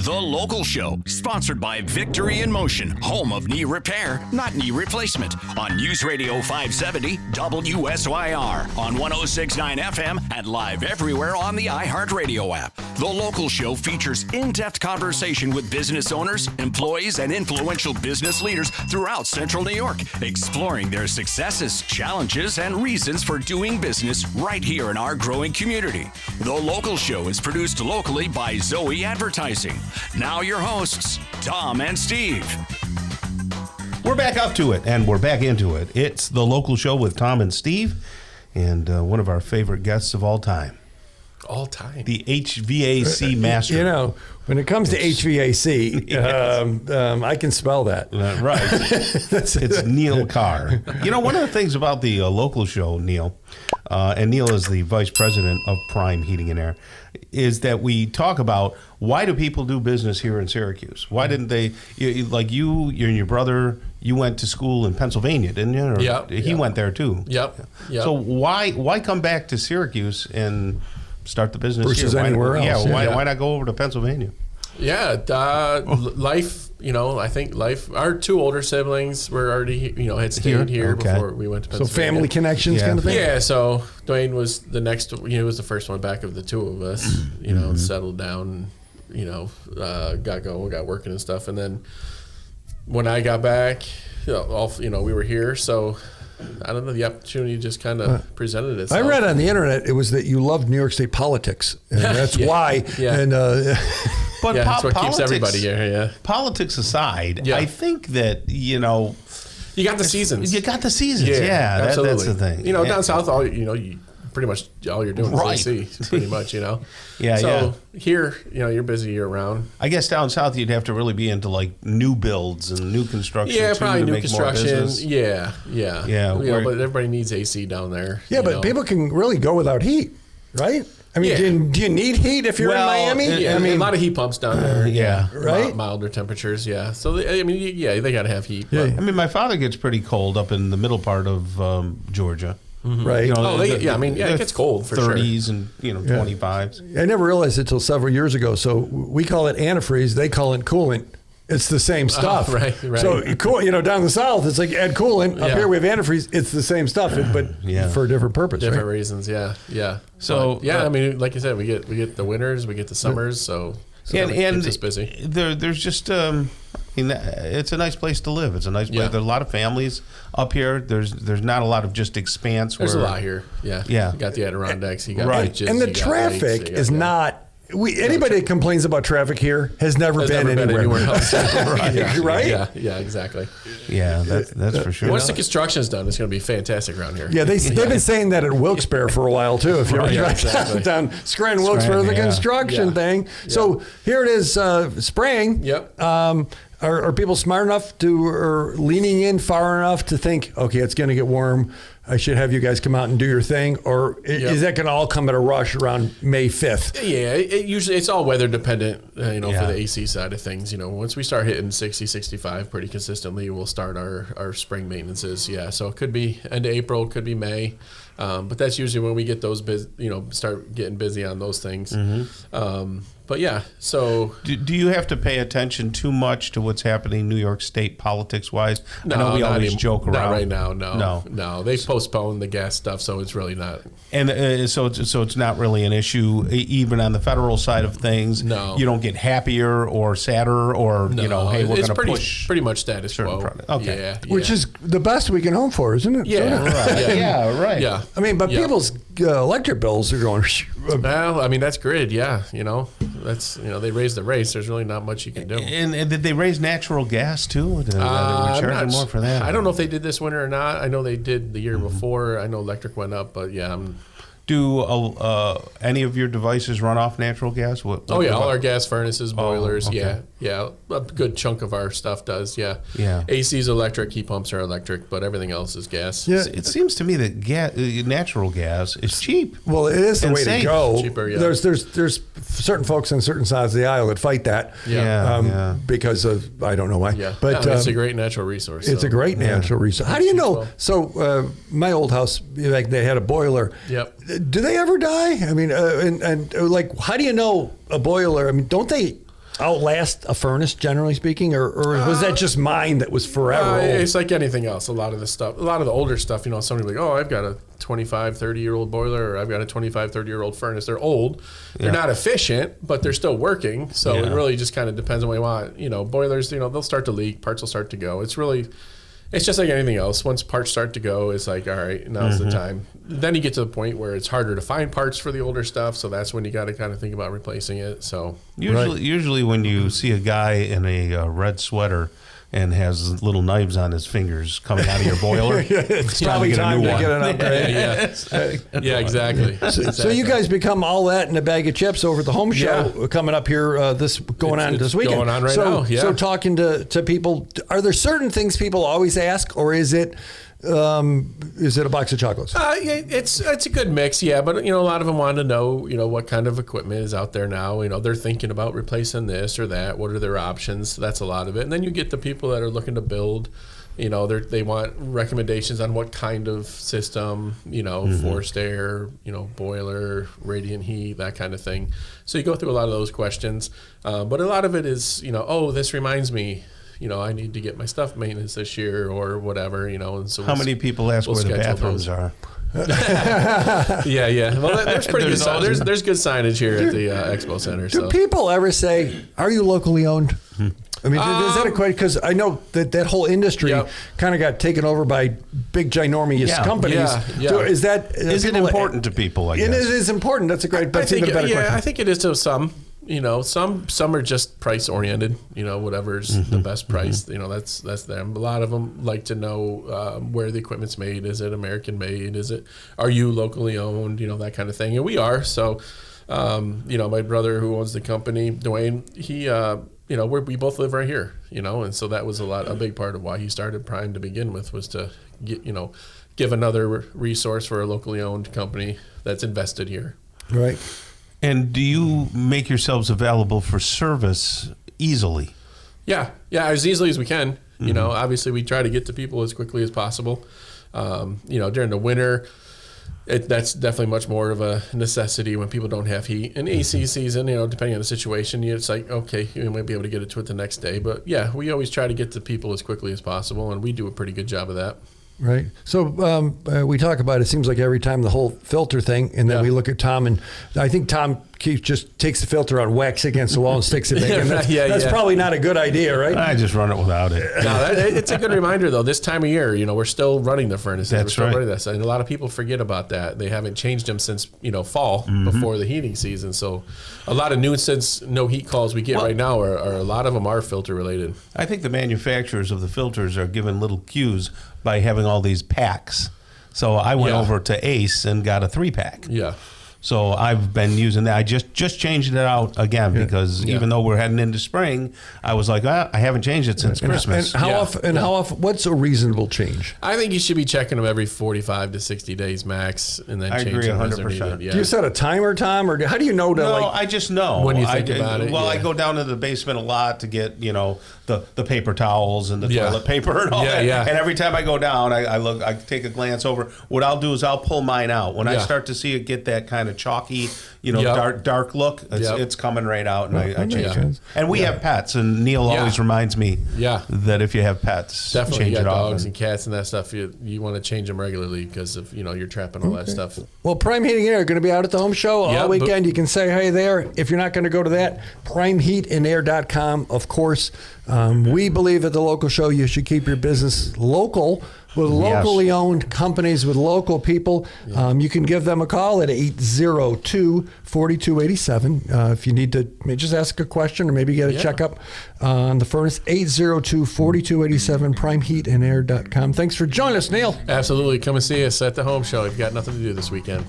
The Local Show, sponsored by Victory in Motion, home of knee repair, not knee replacement, on News Radio 570 WSYR, on 106.9 FM, and live everywhere on the iHeartRadio app. The Local Show features in-depth conversation with business owners, employees, and influential business leaders throughout Central New York, exploring their successes, challenges, and reasons for doing business right here in our growing community. The Local Show is produced locally by Zoe Advertising. Now your hosts, Tom and Steve. We're back up to it, and we're back into it. It's The Local Show with Tom and Steve, and one of our favorite guests of all time. All time. The HVAC master. You know, when it comes to HVAC, yes. I can spell that. Right. It's Neal Carr. You know, one of the things about the Local Show, Neal, and Neal is the vice president of Prime Heating and Air, is that we talk about why do people do business here in Syracuse? Why didn't they, like you and your brother, you went to school in Pennsylvania, didn't you? Yep. He went there too. Yep. So why come back to Syracuse and start the business versus here? Anywhere else? Yeah, why not go over to Pennsylvania? Yeah, life, I think life, our two older siblings were already, had stayed here before we went to Pennsylvania. So family connections kind of thing? Yeah, so Dwayne was the next, was the first one back of the two of us, settled down, got going, got working and stuff. And then when I got back, we were here, so I don't know, the opportunity just kind of presented itself. I read on the internet it was that you loved New York State politics, and that's why. Yeah. And but that's what politics, keeps everybody here. Yeah. Politics aside, Yeah. I think that you got the seasons. You got the seasons. Yeah, that's the thing. Down south, you pretty much all you're doing is AC, pretty much. So here, you're busy year round. I guess down south you'd have to really be into like new builds and new construction. Yeah, too, probably to new make construction. More business. Yeah. But everybody needs AC down there. Yeah, but people can really go without heat, right? I mean, do you need heat if you're in Miami? A lot of heat pumps down there. Right. Milder temperatures. Yeah. So they got to have heat. Yeah. But. I mean, my father gets pretty cold up in the middle part of Georgia. Mm-hmm. Right. It gets cold for 30s sure. and 25s. I never realized it until several years ago. So we call it antifreeze. They call it coolant. It's the same stuff. Right. So down the south, it's like add coolant. Up here we have antifreeze. It's the same stuff, but for a different purpose. Different reasons. Yeah. So like you said, we get the winters, we get the summers. So and keeps us busy. There's just. It's a nice place to live. It's a nice place. Yeah. There's a lot of families up here. There's not a lot of just expanse. There's a lot here. Yeah. You got the Adirondacks. You got beaches, and the traffic is not. Anybody that complains about traffic here has never been anywhere else. Right? Yeah, exactly. Yeah, that's for sure. Once the construction is done, it's going to be fantastic around here. Yeah, they've been saying that at Wilkes-Barre for a while too. If you're down Scranton, Wilkes-Barre, the construction thing. So here it is, spring. Yep. Are people smart enough or leaning in far enough to think, okay, it's going to get warm, I should have you guys come out and do your thing? Or is that going to all come at a rush around May 5th? Yeah, usually it's all weather dependent, for the AC side of things. Once we start hitting 60, 65 pretty consistently, we'll start our spring maintenances. Yeah, so it could be end of April, could be May. But that's usually when we get those, start getting busy on those things. Mm-hmm. But yeah, so do you have to pay attention too much to what's happening New York State politics wise? No, I know we always joke around. Not right now. No. They've postponed the gas stuff, so it's really not. And so it's not really an issue even on the federal side of things. No, you don't get happier or sadder or hey, we're going to push pretty much status quo. Okay, yeah. Which is the best we can hope for, isn't it? Yeah, right. Yeah, right. Yeah, I mean, but people's electric bills are going. Well, I mean that's grid. Yeah, that's they raised the rates. There's really not much you can do. And did they raise natural gas too? They were charging more for that. I don't know if they did this winter or not. I know they did the year before. I know electric went up, but yeah. Do any of your devices run off natural gas? All our gas furnaces, boilers. Okay. Yeah, a good chunk of our stuff does. Yeah. AC's electric, heat pumps are electric, but everything else is gas. Yeah, it seems to me that natural gas is cheap. Well, it is the way to go. Cheaper, yeah. There's certain folks on certain sides of the aisle that fight that. Yeah. Because of I don't know why. Yeah, but it's a great natural resource. It's a great natural resource. How do you know? So my old house, like they had a boiler. Yep. Do they ever die? I mean, and how do you know a boiler? I mean, don't they outlast a furnace, generally speaking, or was that just mine that was forever old? It's like anything else. A lot of the older stuff, somebody like, oh, I've got a 25, 30-year-old boiler, or I've got a 25, 30-year-old furnace. They're old. They're not efficient, but they're still working. So it really just kind of depends on what you want. Boilers, they'll start to leak, parts will start to go. It's just like anything else. Once parts start to go, it's like, all right, now's the time. Then you get to the point where it's harder to find parts for the older stuff, so that's when you got to kind of think about replacing it. So usually when you see a guy in a red sweater and has little knives on his fingers coming out of your boiler, it's probably time to get an upgrade. Yeah, exactly. So you guys become all that in a bag of chips over at the home show coming up here this weekend. It's going on right now. Yeah. So talking to people, are there certain things people always ask, or is it a box of chocolates? It's a good mix, but a lot of them want to know, what kind of equipment is out there now. They're thinking about replacing this or that. What are their options? That's a lot of it. And then you get the people that are looking to build. They want recommendations on what kind of system, forced air, boiler, radiant heat, that kind of thing. So you go through a lot of those questions, but a lot of it is, oh, this reminds me. I need to get my stuff maintenance this year or whatever, and so how many people ask where the bathrooms are? Yeah. Well, there's pretty good. There's good signage here at the Expo Center. Do people ever say, "Are you locally owned?" I mean, is that a question? Because I know that whole industry kind of got taken over by big, ginormous companies. Yeah. So is it important to people? I guess it is important. That's a great. I think I think it is to some. Some are just price oriented. Whatever's the best price. That's them. A lot of them like to know where the equipment's made. Is it American made? Are you locally owned? That kind of thing. And we are. So, my brother who owns the company, Dwayne, he, we both live right here. And so that was a big part of why he started Prime to begin with, was to get, give another resource for a locally owned company that's invested here. Right. And do you make yourselves available for service easily? Yeah, as easily as we can. Obviously we try to get to people as quickly as possible. During the winter, that's definitely much more of a necessity when people don't have heat. In AC season, depending on the situation, it's like, okay, you might be able to get it to it the next day. But yeah, we always try to get to people as quickly as possible, and we do a pretty good job of that. Right. So we talk about it seems like every time the whole filter thing, and then we look at Tom, and I think Tom just takes the filter out, whacks it against the wall, and sticks it back in. That's probably not a good idea, right? I just run it without it. No, it's a good reminder, though. This time of year, we're still running the furnaces. That's we're still right. running this, and a lot of people forget about that. They haven't changed them since fall before the heating season. So a lot of nuisance no heat calls we get right now are a lot of them are filter related. I think the manufacturers of the filters are given little cues by having all these packs. So I went over to Ace and got a 3-pack. Yeah. So I've been using that. I just changed it out again because even though we're heading into spring, I was like, I haven't changed it since Christmas. And how often? What's a reasonable change? I think you should be checking them every 45 to 60 days max, and then change them as they're needed. Yeah. Do you set a timer, Tom, or how do you know to No, I just know when you think about it. Well, I go down to the basement a lot to get the paper towels and the toilet paper and all that. Yeah. And every time I go down, I look, I take a glance over. What I'll do is I'll pull mine out when I start to see it get that kind of chalky, dark look. It's coming right out, and I change it. And we have pets, and Neal always reminds me that if you have pets, definitely change you got it dogs often. and cats and that stuff. You want to change them regularly because of you're trapping all that stuff. Well, Prime Heating and Air are going to be out at the home show all weekend. You can say hey there. If you're not going to go to that, primeheatandair.com, of course. We believe at the local show you should keep your business local with locally owned companies, with local people. You can give them a call at 802-4287 if you need to just ask a question or maybe get a checkup on the furnace. 802-4287, primeheatandair.com. Thanks for joining us, Neal. Absolutely. Come and see us at the home show. You've got nothing to do this weekend.